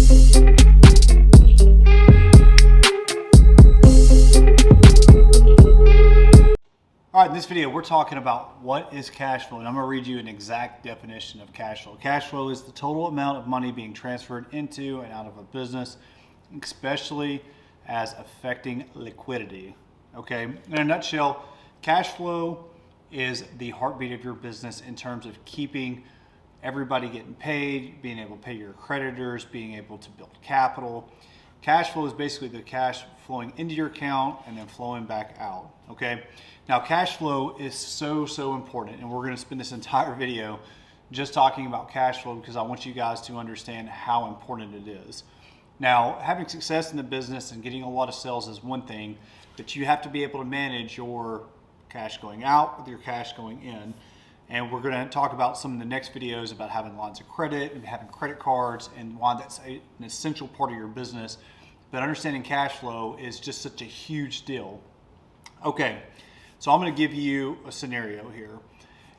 All right, in this video, we're talking about what is cash flow, and I'm going to read you an exact definition of cash flow. Cash flow is the total amount of money being transferred into and out of a business, especially as affecting liquidity. Okay, in a nutshell, cash flow is the heartbeat of your business in terms of keeping everybody getting paid, being able to pay your creditors, being able to build capital. Cash flow is basically the cash flowing into your account and then flowing back out, okay? Now, cash flow is so important, and we're gonna spend this entire video just talking about cash flow because I want you guys to understand how important it is. Now, having success in the business and getting a lot of sales is one thing, but you have to be able to manage your cash going out with your cash going in. And we're gonna talk about some of the next videos about having lines of credit and having credit cards and why that's an essential part of your business. But understanding cash flow is just such a huge deal. Okay, so I'm gonna give you a scenario here.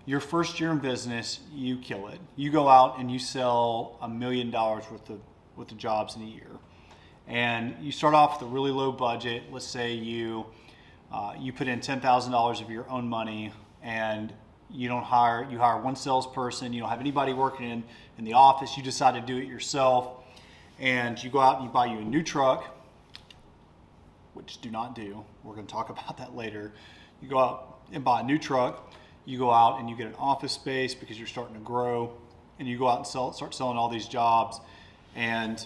Your first year in business, you kill it. You go out and you sell $1 million worth of jobs in a year. And you start off with a really low budget. Let's say you put in $10,000 of your own money, and you hire one salesperson, you don't have anybody working in the office, you decide to do it yourself, and you go out and you buy you a new truck, which do not do. We're going to talk about that later. You go out and buy a new truck, you go out and you get an office space because you're starting to grow, and you go out and start selling all these jobs, and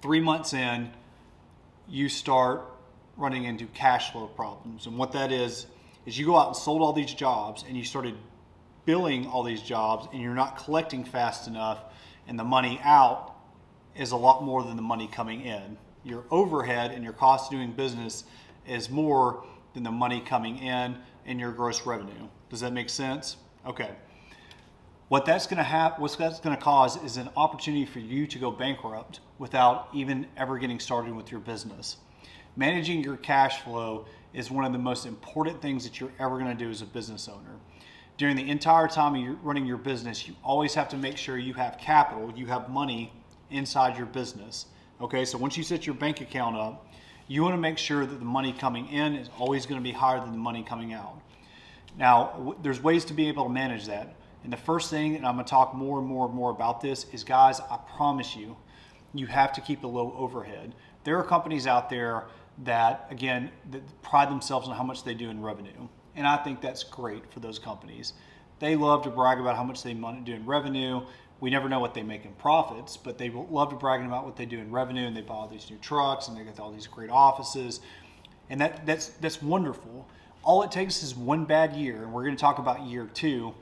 3 months in, you start running into cash flow problems. And what that is you go out and sold all these jobs and you started billing all these jobs and you're not collecting fast enough, and the money out is a lot more than the money coming in. Your overhead and your cost of doing business is more than the money coming in and your gross revenue. Does that make sense? Okay. What that's going to cause is an opportunity for you to go bankrupt without even ever getting started with your business. Managing your cash flow is one of the most important things that you're ever going to do as a business owner. During the entire time you're running your business, you always have to make sure you have capital, you have money inside your business. Okay, so once you set your bank account up, you want to make sure that the money coming in is always going to be higher than the money coming out. Now, there's ways to be able to manage that. And the first thing, and I'm going to talk more and more about this, is guys, I promise you, you have to keep a low overhead. There are companies out there that, again, that pride themselves on how much they do in revenue. And I think that's great for those companies. They love to brag about how much they do in revenue. We never know what they make in profits, but they love to brag about what they do in revenue, and they buy all these new trucks and they get all these great offices. And that's wonderful. All it takes is one bad year, and we're going to talk about year 2,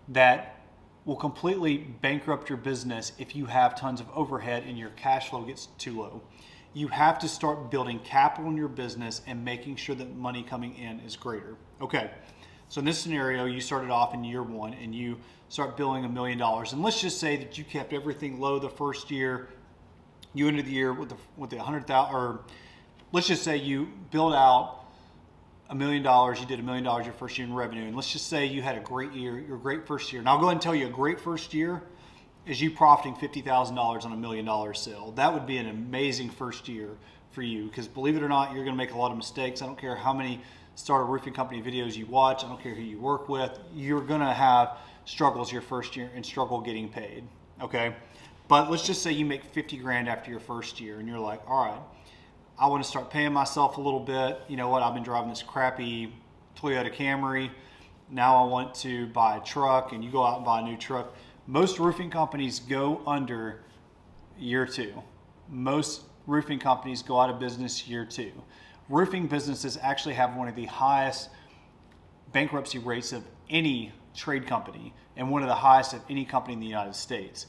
that will completely bankrupt your business if you have tons of overhead and your cash flow gets too low. You have to start building capital in your business and making sure that money coming in is greater. Okay, so in this scenario, you started off in year 1 and you start billing $1 million. And let's just say that you kept everything low the first year. You ended the year with the 100,000, or let's just say you build out $1 million. You did $1 million your first year in revenue, and let's just say you had a great year, your great first year. And I'll go ahead and tell you, a great first year is you profiting $50,000 on $1 million sale. That would be an amazing first year for you, because believe it or not, you're going to make a lot of mistakes. I don't care how many start a roofing company videos you watch. I don't care who you work with. You're going to have struggles your first year and struggle getting paid. Okay, but let's just say you make 50 grand after your first year, and you're like, all right, I want to start paying myself a little bit. You know what? I've been driving this crappy Toyota Camry. Now I want to buy a truck, and you go out and buy a new truck. Most roofing companies go under year 2. Most roofing companies go out of business year 2. Roofing businesses actually have one of the highest bankruptcy rates of any trade company, and one of the highest of any company in the United States.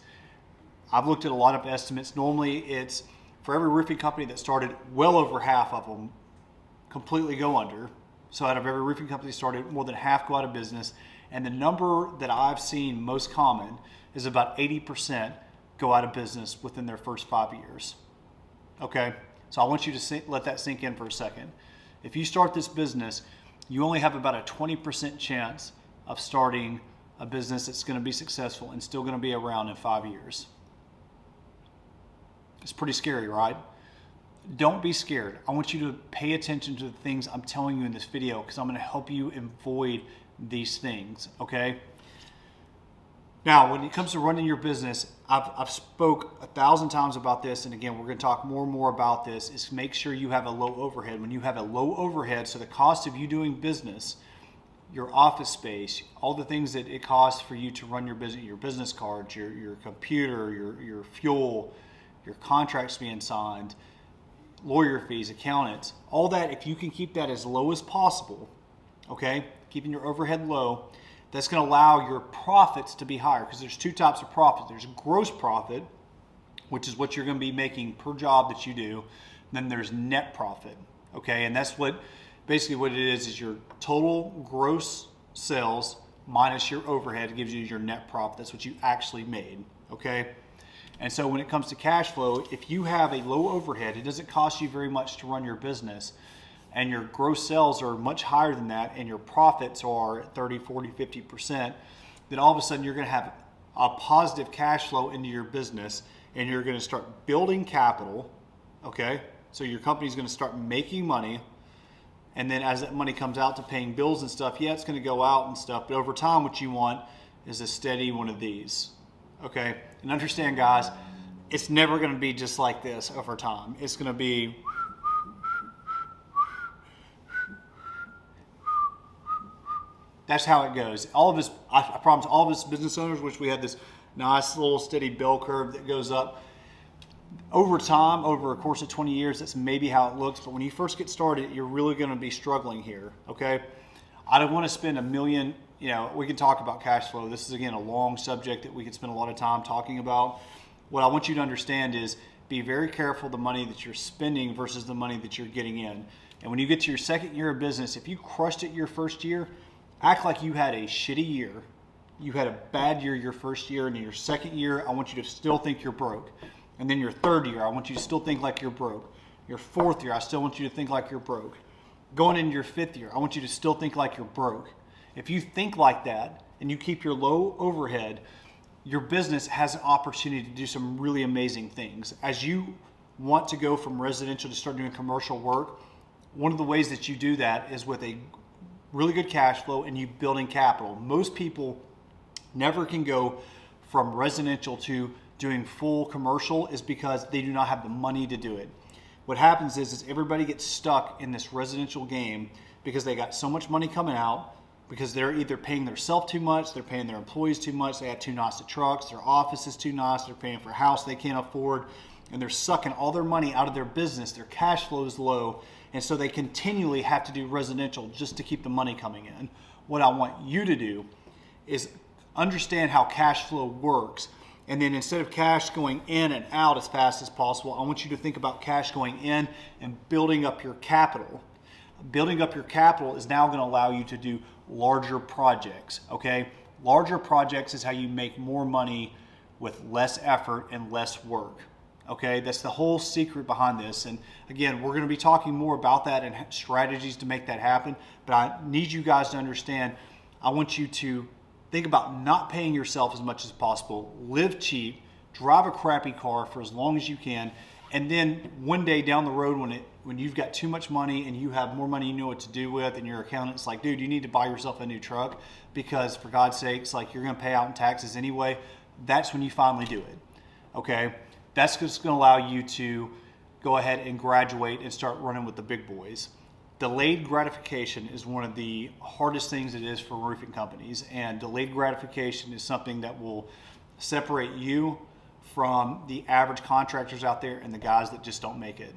I've looked at a lot of estimates. Normally it's for every roofing company that started, well over half of them completely go under. So out of every roofing company started, more than half go out of business. And the number that I've seen most common is about 80% go out of business within their first 5 years. Okay, so I want you to let that sink in for a second. If you start this business, you only have about a 20% chance of starting a business that's going to be successful and still going to be around in 5 years. It's pretty scary, right? Don't be scared. I want you to pay attention to the things I'm telling you in this video because I'm going to help you avoid these things, okay? Now, when it comes to running your business, I've spoke 1,000 times about this, and again, we're going to talk more and more about this, is make sure you have a low overhead. When you have a low overhead, so the cost of you doing business, your office space, all the things that it costs for you to run your business cards, your computer, your fuel, your contracts being signed, lawyer fees, accountants, all that, if you can keep that as low as possible, okay, keeping your overhead low, that's going to allow your profits to be higher, because there's two types of profit. There's gross profit, which is what you're going to be making per job that you do. And then there's net profit, okay? And that's what basically what it is your total gross sales minus your overhead gives you your net profit. That's what you actually made, okay? And so when it comes to cash flow, if you have a low overhead, it doesn't cost you very much to run your business, and your gross sales are much higher than that, and your profits are 30, 40, 50%, then all of a sudden you're going to have a positive cash flow into your business, and you're going to start building capital, okay? So your company's going to start making money, and then as that money comes out to paying bills and stuff, yeah, it's going to go out and stuff, but over time what you want is a steady one of these, okay? And understand, guys, it's never going to be just like this over time. It's going to be... That's how it goes. All of us, I promise, all of us business owners wish we had this nice little steady bell curve that goes up. Over time, over a course of 20 years, that's maybe how it looks. But when you first get started, you're really going to be struggling here, okay? I don't want to spend $1 million, we can talk about cash flow. This is, again, a long subject that we could spend a lot of time talking about. What I want you to understand is be very careful the money that you're spending versus the money that you're getting in. And when you get to your second year of business, if you crushed it your first year, act like you had a shitty year. You had a bad year your first year, and in your second year, I want you to still think you're broke. And then your third year, I want you to still think like you're broke. Your fourth year, I still want you to think like you're broke. Going into your fifth year, I want you to still think like you're broke. If you think like that and you keep your low overhead, your business has an opportunity to do some really amazing things. As you want to go from residential to start doing commercial work, one of the ways that you do that is with a really good cash flow and you building capital. Most people never can go from residential to doing full commercial is because they do not have the money to do it. What happens is everybody gets stuck in this residential game because they got so much money coming out, because they're either paying themselves too much, they're paying their employees too much, they have too nice of trucks, their office is too nice, they're paying for a house they can't afford, and they're sucking all their money out of their business. Their cash flow is low, and so they continually have to do residential just to keep the money coming in. What I want you to do is understand how cash flow works, and then instead of cash going in and out as fast as possible, I want you to think about cash going in and building up your capital. Building up your capital is now going to allow you to do larger projects, okay? Larger projects is how you make more money with less effort and less work. Okay, that's the whole secret behind this. And again, we're going to be talking more about that and strategies to make that happen. But I need you guys to understand, I want you to think about not paying yourself as much as possible. Live cheap, drive a crappy car for as long as you can. And then one day down the road when you've got too much money and you have more money you know what to do with, and your accountant's like, dude, you need to buy yourself a new truck because for God's sakes, like you're going to pay out in taxes anyway. That's when you finally do it. Okay. That's just going to allow you to go ahead and graduate and start running with the big boys. Delayed gratification is one of the hardest things it is for roofing companies, and delayed gratification is something that will separate you from the average contractors out there and the guys that just don't make it.